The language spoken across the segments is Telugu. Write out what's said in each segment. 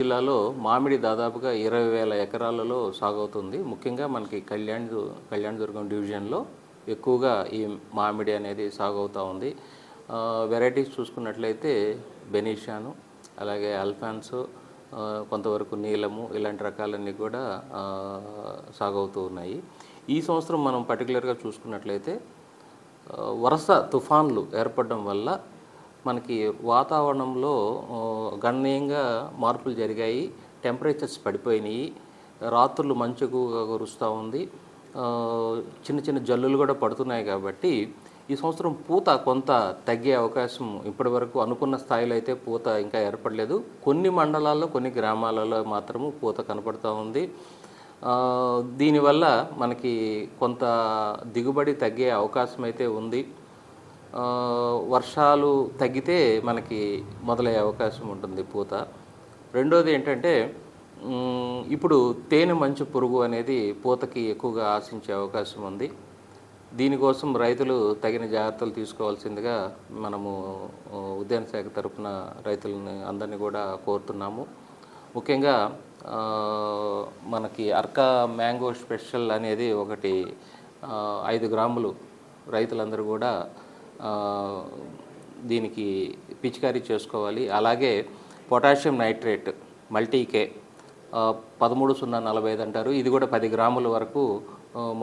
జిల్లాలో మామిడి దాదాపుగా 20,000 ఎకరాలలో సాగవుతుంది. ముఖ్యంగా మనకి కళ్యాణదుర్గం డివిజన్లో ఎక్కువగా ఈ మామిడి అనేది సాగవుతూ ఉంది. వెరైటీస్ చూసుకున్నట్లయితే బెనీషాను, అలాగే అల్ఫాన్సో, కొంతవరకు నీలము ఇలాంటి రకాలన్నీ కూడా సాగవుతూ ఉన్నాయి. ఈ సంవత్సరం మనం పర్టికులర్గా చూసుకున్నట్లయితే వరుస తుఫాన్లు ఏర్పడడం వల్ల మనకి వాతావరణంలో గణనీయంగా మార్పులు జరిగాయి. టెంపరేచర్స్ పడిపోయినాయి. రాత్రులు మంచు ఎక్కువగా కురుస్తూ ఉంది. చిన్న చిన్న జల్లులు కూడా పడుతున్నాయి. కాబట్టి ఈ సంవత్సరం పూత కొంత తగ్గే అవకాశం, ఇప్పటి వరకు అనుకున్న స్థాయిలో అయితే పూత ఇంకా ఏర్పడలేదు. కొన్ని మండలాల్లో కొన్ని గ్రామాలలో మాత్రము పూత కనపడుతూ ఉంది. దీనివల్ల మనకి కొంత దిగుబడి తగ్గే అవకాశం అయితే ఉంది. వర్షాలు తగ్గితే మనకి మొదలయ్యే అవకాశం ఉంటుంది పూత. రెండోది ఏంటంటే ఇప్పుడు తేనె మంచు పురుగు అనేది పూతకి ఎక్కువగా ఆశించే అవకాశం ఉంది. దీనికోసం రైతులు తగిన జాగ్రత్తలు తీసుకోవాల్సిందిగా మనము ఉద్యాన శాఖ తరఫున రైతులని అందరినీ కూడా కోరుతున్నాము. ముఖ్యంగా మనకి అర్కా మ్యాంగో స్పెషల్ అనేది ఒకటి 5 గ్రాములు రైతులందరూ కూడా దీనికి పిచికారీ చేసుకోవాలి. అలాగే పొటాషియం నైట్రేట్ మల్టీకే 13,045 అంటారు. ఇది కూడా 10 గ్రాముల వరకు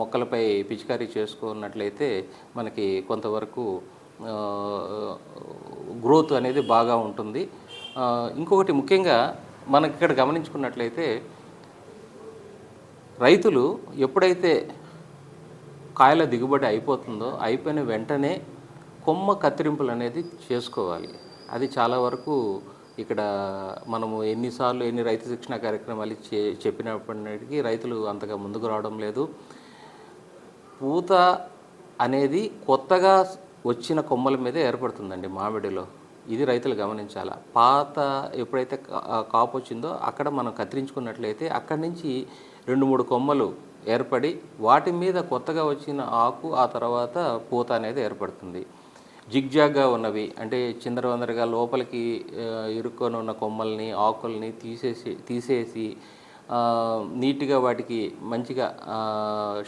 మొక్కలపై పిచికారీ చేసుకున్నట్లయితే మనకి కొంతవరకు గ్రోత్ అనేది బాగా ఉంటుంది. ఇంకొకటి ముఖ్యంగా మనకి ఇక్కడ గమనించుకున్నట్లయితే రైతులు ఎప్పుడైతే కాయల దిగుబడి అయిపోతుందో అయిపోయిన వెంటనే కొమ్మ కత్తిరింపులు అనేది చేసుకోవాలి. అది చాలా వరకు ఇక్కడ మనము ఎన్ని రైతు శిక్షణ కార్యక్రమాలు చెప్పినప్పటికీ రైతులు అంతగా ముందుకు రావడం లేదు. పూత అనేది కొత్తగా వచ్చిన కొమ్మల మీదే ఏర్పడుతుందండి మామిడిలో. ఇది రైతులు గమనించాలి. పాత ఎప్పుడైతే కాపు వచ్చిందో అక్కడ మనం కత్తిరించుకున్నట్లయితే అక్కడి నుంచి 2-3 కొమ్మలు ఏర్పడి వాటి మీద కొత్తగా వచ్చిన ఆకు ఆ తర్వాత పూత అనేది ఏర్పడుతుంది. జిగ్జాగ్గా ఉన్నవి అంటే చిందరవందరగా లోపలికి ఇరుక్కొని ఉన్న కొమ్మల్ని ఆకుల్ని తీసేసి నీట్గా వాటికి మంచిగా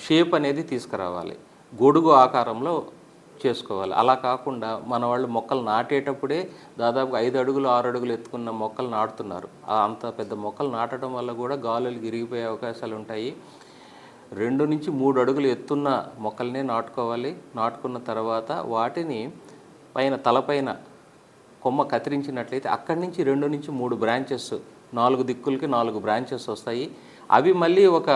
షేప్ అనేది తీసుకురావాలి. గొడుగు ఆకారంలో చేసుకోవాలి. అలా కాకుండా మన వాళ్ళు మొక్కలు నాటేటప్పుడే దాదాపు 5 అడుగులు 6 అడుగులు ఎత్తుకున్న మొక్కలు నాటుతున్నారు. అంత పెద్ద మొక్కలు నాటడం వల్ల కూడా గాలులు విరిగిపోయే అవకాశాలు ఉంటాయి. 2-3 అడుగులు ఎత్తున్న మొక్కల్ని నాటుకోవాలి. నాటుకున్న తర్వాత వాటిని తలపైన కొమ్మ కత్తిరించినట్లయితే అక్కడి నుంచి 2-3 బ్రాంచెస్, 4 దిక్కులకి 4 బ్రాంచెస్ వస్తాయి. అవి మళ్ళీ 1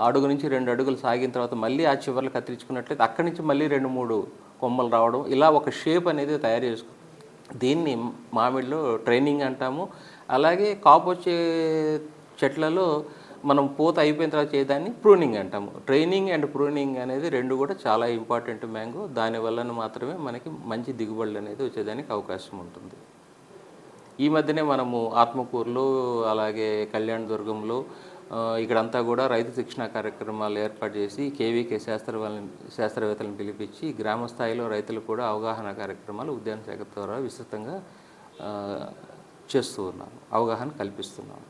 అడుగు నుంచి 2 అడుగులు సాగిన తర్వాత మళ్ళీ ఆ చివర్లు కత్తిరించుకున్నట్లయితే అక్కడి నుంచి మళ్ళీ 2-3 కొమ్మలు రావడం, ఇలా ఒక షేప్ అనేది తయారు చేసుకో. దీన్ని మామిడిలో ట్రైనింగ్ అంటాము. అలాగే కాపు వచ్చే చెట్లలో మనం పూత అయిపోయిన తర్వాత చేయదాన్ని ప్రూనింగ్ అంటాము. ట్రైనింగ్ అండ్ ప్రూనింగ్ అనేది 2 కూడా చాలా ఇంపార్టెంట్ మ్యాంగో. దానివల్ల మాత్రమే మనకి మంచి దిగుబడులు అనేది వచ్చేదానికి అవకాశం ఉంటుంది. ఈ మధ్యనే మనము ఆత్మకూరులో అలాగే కళ్యాణదుర్గంలో ఇక్కడంతా కూడా రైతు శిక్షణ కార్యక్రమాలు ఏర్పాటు చేసి కేవీకే శాస్త్రవేత్తలను పిలిపించి గ్రామ స్థాయిలో రైతులకు కూడా అవగాహన కార్యక్రమాలు ఉద్యాన శాఖ ద్వారా విస్తృతంగా చేస్తూ ఉన్నాము, అవగాహన కల్పిస్తున్నాము.